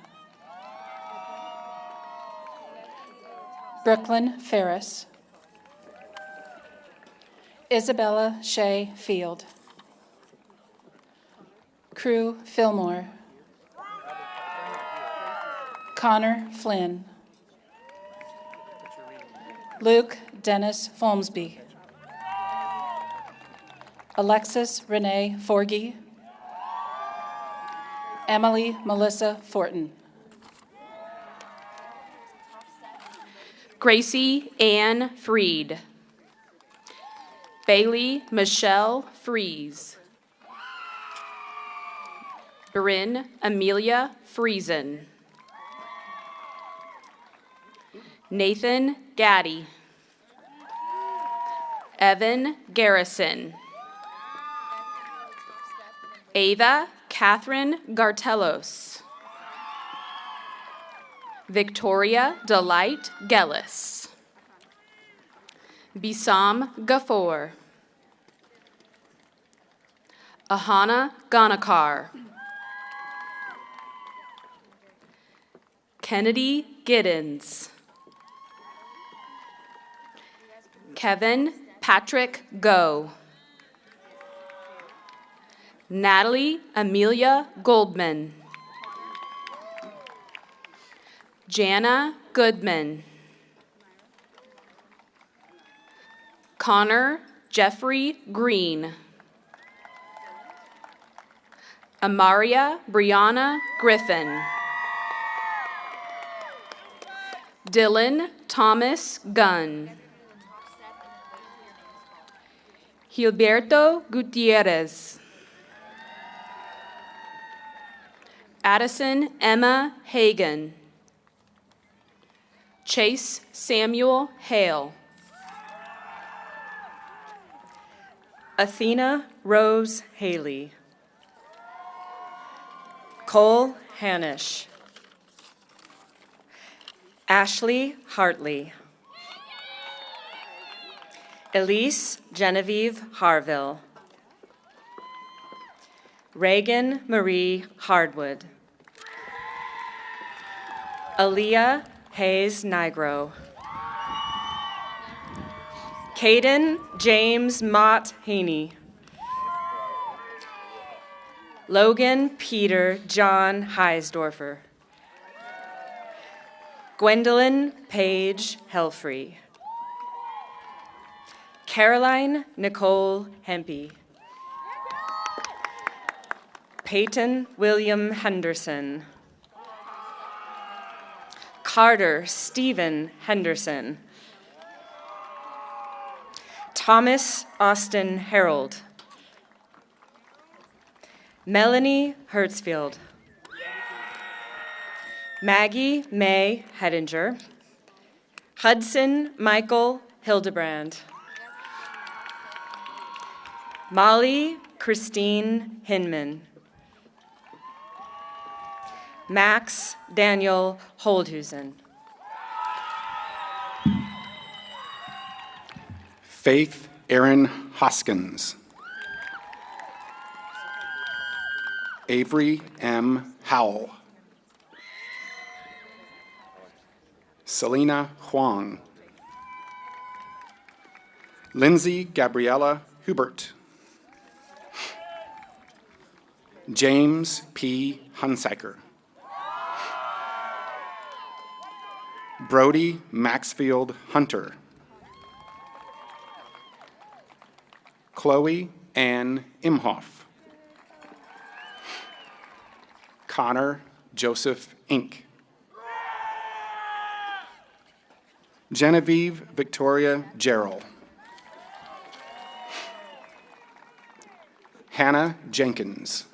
Brooklyn Ferris. Isabella Shea Field. Crew Fillmore. Connor Flynn. Luke Dennis Folmsby. Alexis Renee Forgy. Emily Melissa Fortin. Gracie Ann Freed. Bailey Michelle Fries. Bryn Amelia Friesen. Nathan Gaddy. Evan Garrison. Ava Catherine Gartelos. Victoria Delight Gellis. Bisam Gafoor. Ahana Ganakar. Kennedy Giddens. Kevin Patrick Go. Natalie Amelia Goldman. Jana Goodman. Connor Jeffrey Green. Amaria Brianna Griffin. Dylan Thomas Gunn. Gilberto Gutierrez. Addison Emma Hagan. Chase Samuel Hale. Athena Rose Haley. Cole Hanish. Ashley Hartley. Elise Genevieve Harville. Reagan Marie Hardwood. Aaliyah Hayes Nigro. Caden James Mott Haney. Logan Peter John Heisdorfer. Gwendolyn Paige Helfrey. Caroline Nicole Hempy. Peyton William Henderson. Carter Stephen Henderson. Thomas Austin Harold. Melanie Hertzfield. Maggie May Hedinger. Hudson Michael Hildebrand. Molly Christine Hinman. Max Daniel Holdhusen. Faith Erin Hoskins. Avery M. Howell. Selena Huang. Lindsay Gabriella Hubert. James P. Hunsaker. Brody Maxfield Hunter. Chloe Ann Imhoff. Connor Joseph Inc. Genevieve Victoria Gerald. Hannah Jenkins.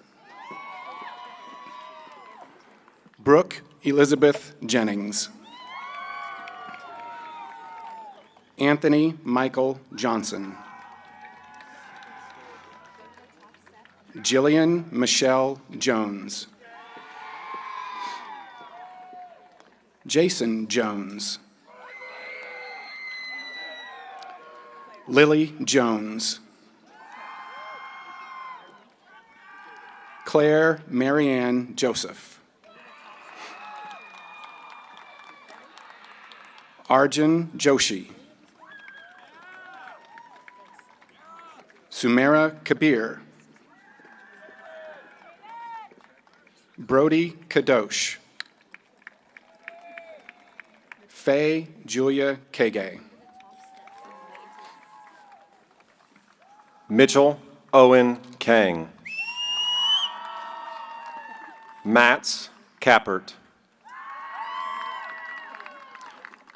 Brooke Elizabeth Jennings. Anthony Michael Johnson. Jillian Michelle Jones. Jason Jones. Lily Jones. Claire Marianne Joseph. Arjun Joshi. Sumera Kabir. Brody Kadosh. Faye Julia Kage. Mitchell Owen Kang. Mats Kappert.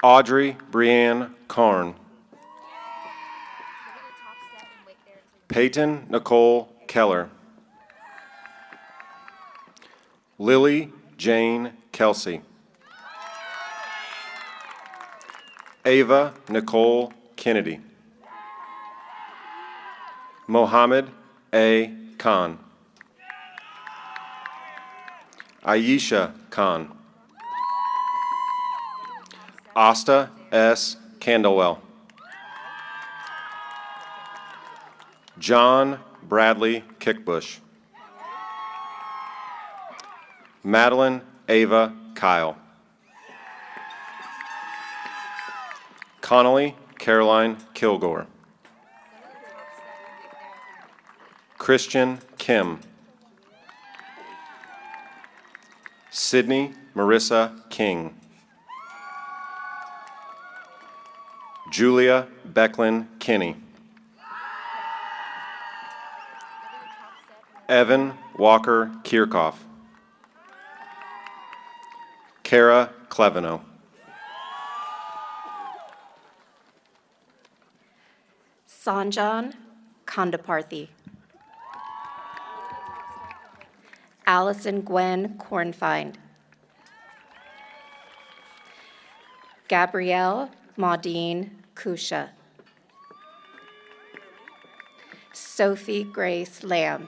Audrey Brianne Karn. Peyton Nicole Keller. Lily Jane Kelsey. Ava Nicole Kennedy. Mohammed A. Khan. Aisha Khan. Asta S. Candlewell. John Bradley Kickbush. Madeline Ava Kyle. Connolly Caroline Kilgore. Christian Kim. Sydney Marissa King. Julia Becklin Kinney. Evan Walker Kirchhoff. Kara Cleveno. Sanjan Kondaparthi. Allison Gwen Kornfind. Gabrielle Maudine Kusha. Sophie Grace Lamb.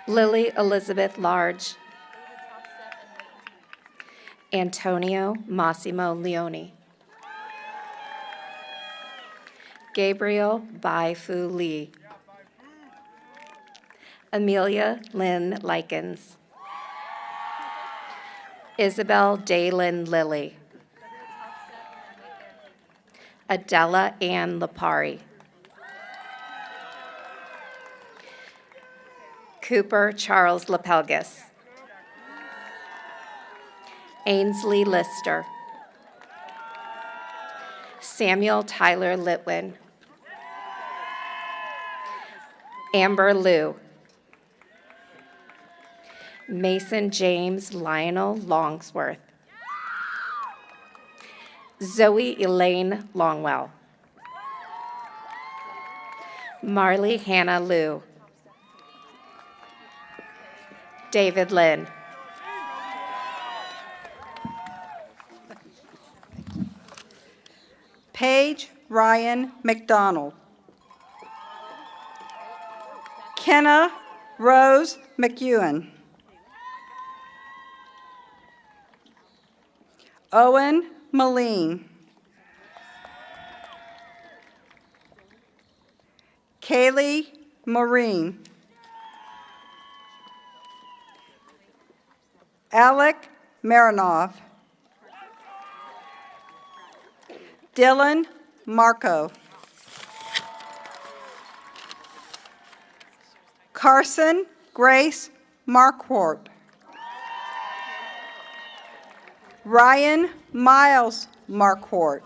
Lily Elizabeth Large. Antonio Massimo Leone. Gabriel Bai-Fu Lee. Amelia Lynn Likens. Isabel Daylin Lilly. Adela Ann Lapari. Cooper Charles Lapelgus. Ainsley Lister. Samuel Tyler Litwin. Amber Liu. Mason James Lionel Longsworth. Zoe Elaine Longwell. Marley Hannah Liu. David Lynn. Paige Ryan McDonald. Kenna Rose McEwen. Owen Moline. Kaylee Maureen. Alec Marinov. Dylan Marco. Carson Grace Marquardt. Ryan Miles Marquardt.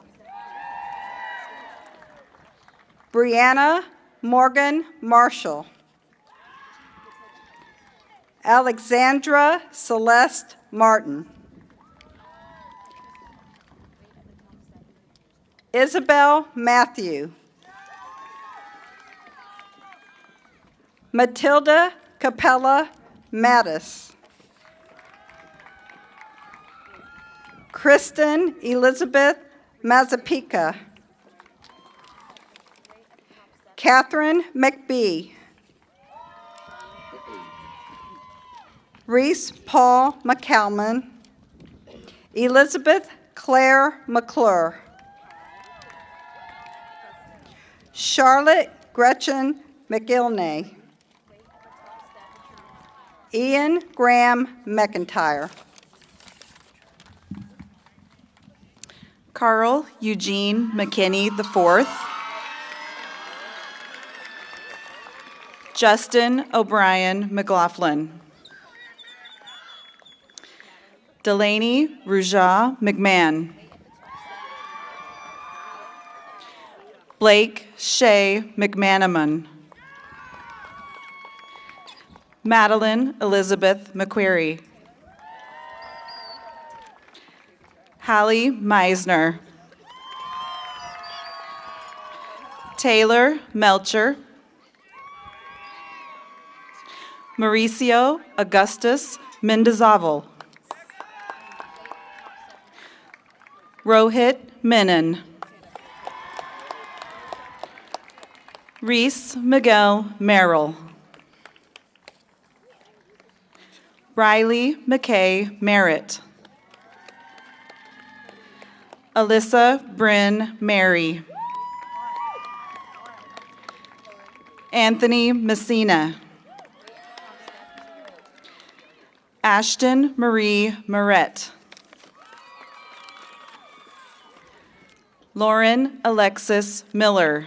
Brianna Morgan Marshall. Alexandra Celeste Martin. Isabel Matthew. Matilda Capella Mattis. Kristen Elizabeth Mazzapica. Catherine McBee. Reese Paul McCalman. Elizabeth Claire McClure. Charlotte Gretchen McIlnay. Ian Graham McIntyre. Carl Eugene McKinney IV. Justin O'Brien McLaughlin. Delaney Ruja McMahon. Blake Shea McManaman. Madeline Elizabeth McQuarrie. Hallie Meisner. Taylor Melcher. Mauricio Augustus Mendozaval. Rohit Menon. Reese Miguel Merrill. Riley McKay Merritt. Alyssa Bryn Mary. Anthony Messina. Ashton Marie Moret. Lauren Alexis Miller.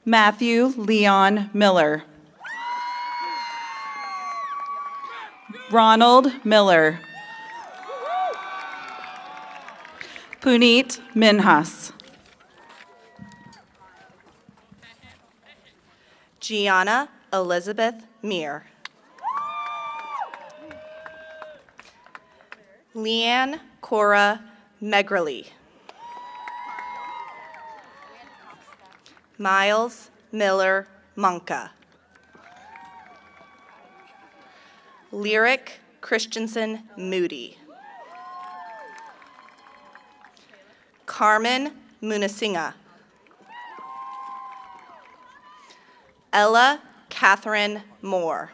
Matthew Leon Miller. Ronald Miller. Puneet Minhas. Gianna Elizabeth Meir. Leanne Cora Megrely. Miles Miller Monka. Lyric Christensen Moody. Carmen Munasinga. Ella Catherine Moore.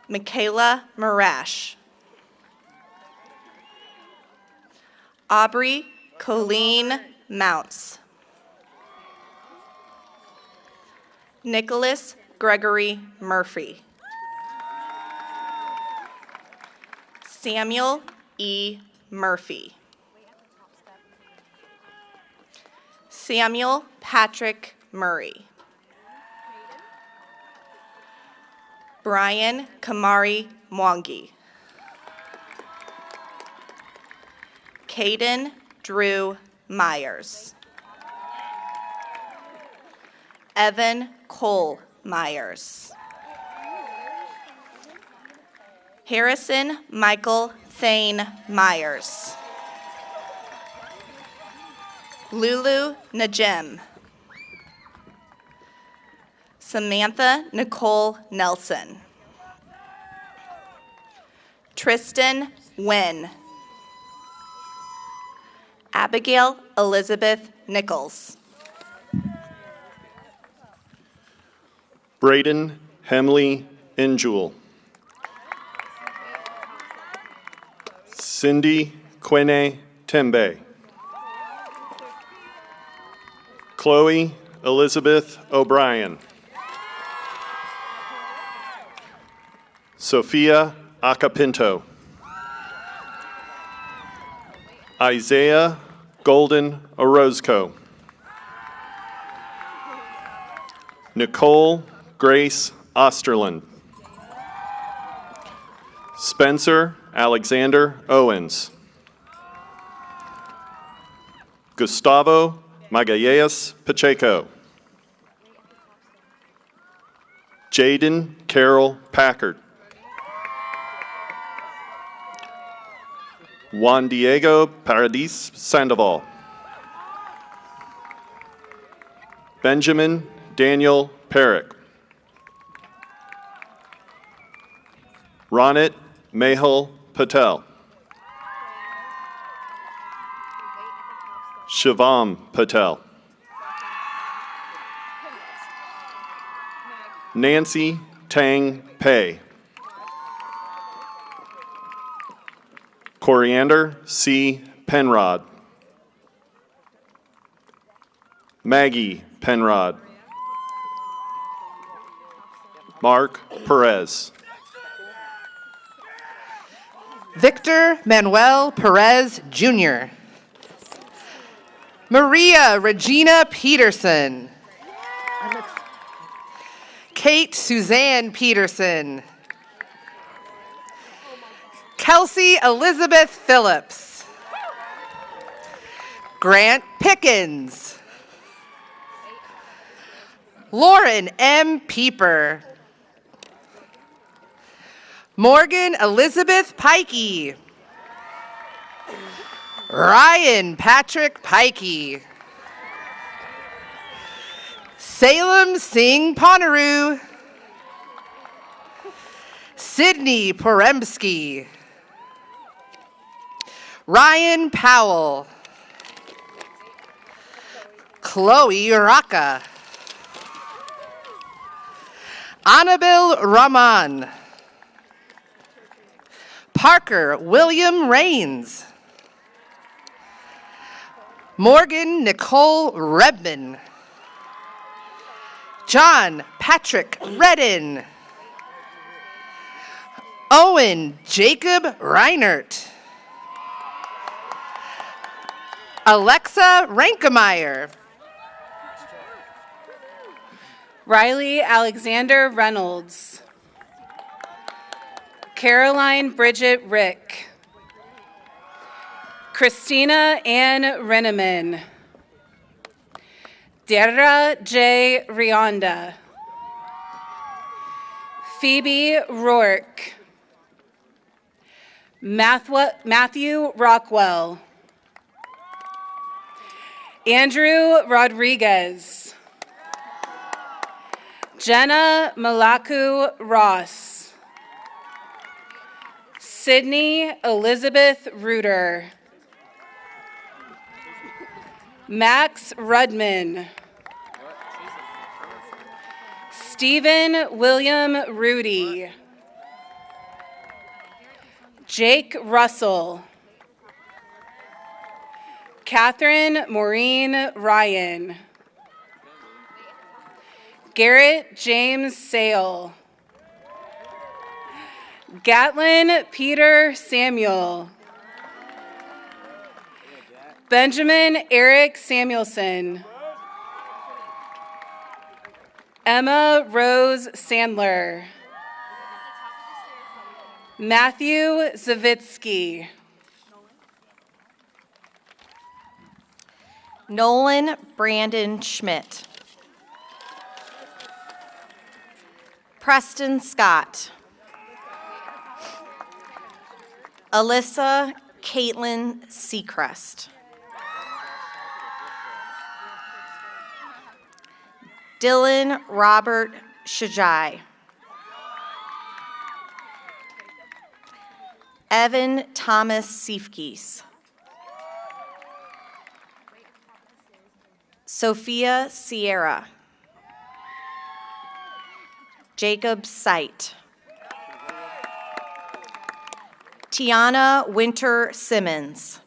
Michaela Marash. Aubrey Colleen Mounts. Nicholas Gregory Murphy. Samuel E. Murphy. Samuel Patrick Murray. Brian Kamari Mwangi. Caden Drew Myers. Evan Cole Myers. Harrison Michael Thane Myers. Lulu Najem. Samantha Nicole Nelson. Tristan Wynn. Abigail Elizabeth Nichols. Braden Hemley Injewel. Cindy Quene Tembe. Chloe Elizabeth O'Brien. Sophia Acapinto. Isaiah Golden Orozco. Nicole Grace Osterland. Spencer Alexander Owens. Gustavo Magalhaes Pacheco. Jaden Carol Packard. Juan Diego Paradis Sandoval. Benjamin Daniel Perrick. Ronit Mehul Patel. Shivam Patel. Nancy Tang Pei. Coriander C. Penrod. Maggie Penrod. Mark Perez. Victor Manuel Perez Jr. Maria Regina Peterson. Kate Suzanne Peterson. Kelsey Elizabeth Phillips. Grant Pickens. Lauren M. Pieper. Morgan Elizabeth Pikey. Ryan Patrick Pikey. Salem Singh Ponaru. Sydney Poremski. Ryan Powell. Chloe Raka. Annabelle Rahman. Parker William Rains. Morgan Nicole Redman. John Patrick Redden. Owen Jacob Reinert. Alexa Rankemeyer. Riley Alexander Reynolds. Caroline Bridget Rick. Christina Ann Renneman. Deirdre J. Rionda. Phoebe Rourke. Matthew Rockwell. Andrew Rodriguez. Jenna Malaku Ross. Sydney Elizabeth Reuter. Max Rudman. Stephen William Rudy. Jake Russell. Catherine Maureen Ryan. Garrett James Sale. Gatlin Peter Samuel. Benjamin Eric Samuelson. Emma Rose Sandler. Matthew Zavitsky. Nolan Brandon Schmidt. Preston Scott. Alyssa Caitlin Seacrest. Dylan Robert Shajai. Evan Thomas Seifkies. Sophia Sierra. Jacob Sight. Tiana Winter Simmons.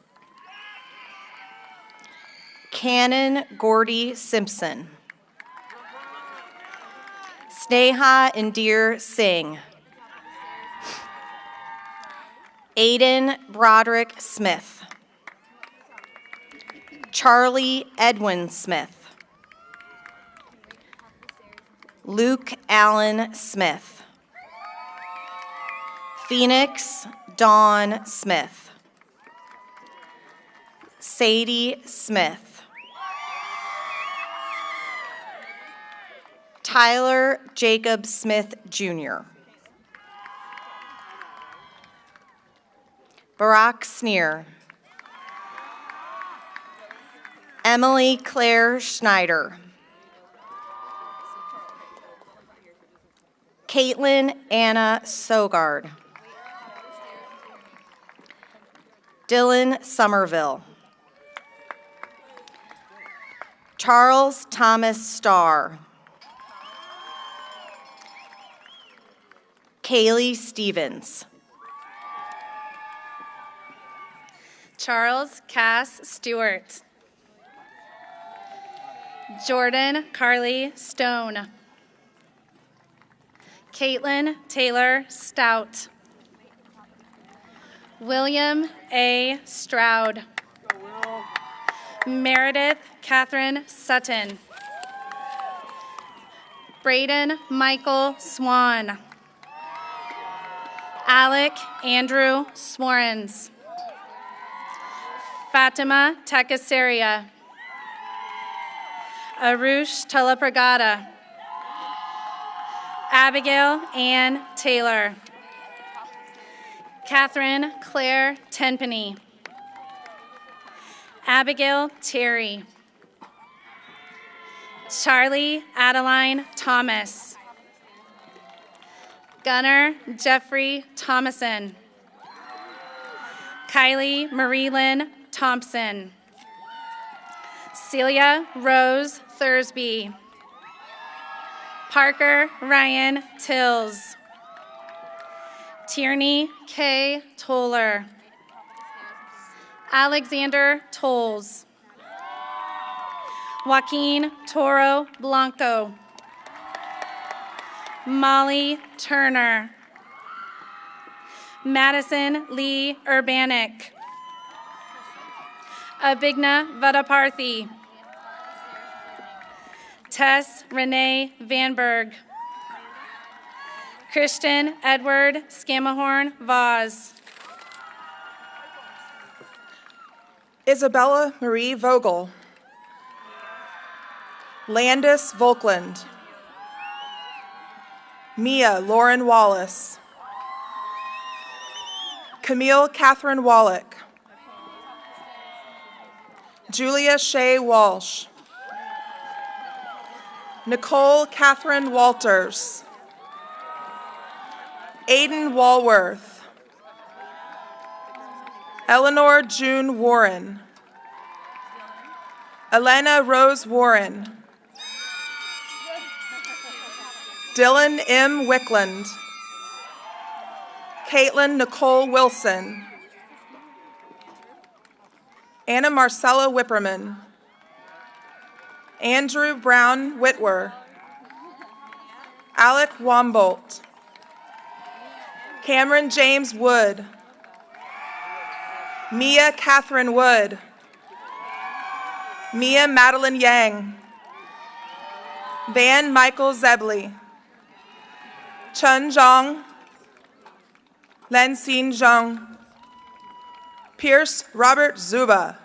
Cannon Gordy Simpson. Sneha Indir Singh. Aiden Broderick Smith. Charlie Edwin Smith. Luke Allen Smith. Phoenix Dawn Smith. Sadie Smith. Tyler Jacob Smith Jr. Barack Sneer. Emily Claire Schneider. Caitlin Anna Sogard. Dylan Somerville. Charles Thomas Starr. Kaylee Stevens. Charles Cass Stewart. Jordan Carly Stone. Caitlin Taylor Stout. William A. Stroud. Meredith Catherine Sutton. Braden Michael Swan. Alec Andrew Swarens. Fatima Takasaria. Arush Talapragada. Abigail Ann Taylor. Catherine Claire Tenpenny. Abigail Terry. Charlie Adeline Thomas. Gunnar Jeffrey Thomason. Kylie Marie Lynn Thompson. Celia Rose Thursby. Parker Ryan Tills. Tierney K. Toller. Alexander Tolles. Joaquin Toro Blanco. Molly Turner. Madison Lee Urbanik. Abigna Vadaparthi. Tess Renee Vanberg. Christian Edward Scamahorn Vaz. Isabella Marie Vogel. Landis Volkland. Mia Lauren Wallace. Camille Catherine Wallach. Julia Shea Walsh. Nicole Catherine Walters. Aiden Walworth. Eleanor June Warren. Elena Rose Warren. Dylan M. Wickland. Caitlin Nicole Wilson. Anna Marcella Whipperman. Andrew Brown Whitwer. Alec Wombolt. Cameron James Wood. Mia Catherine Wood. Mia Madeline Yang. Van Michael Zebley. Chun Zhang. Len Xin Zhang. Pierce Robert Zuba.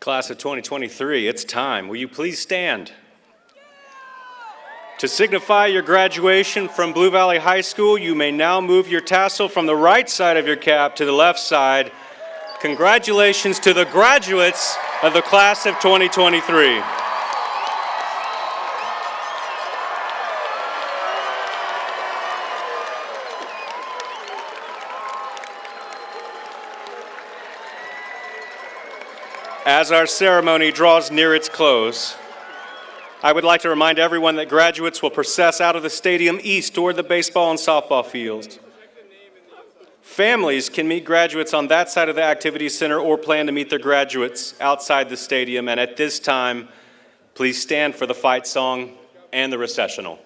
Class of 2023, it's time. Will you please stand? To signify your graduation from Blue Valley High School, you may now move your tassel from the right side of your cap to the left side. Congratulations to the graduates of the Class of 2023. As our ceremony draws near its close, I would like to remind everyone that graduates will process out of the stadium east toward the baseball and softball fields. Families can meet graduates on that side of the activity center or plan to meet their graduates outside the stadium. And at this time, please stand for the fight song and the recessional.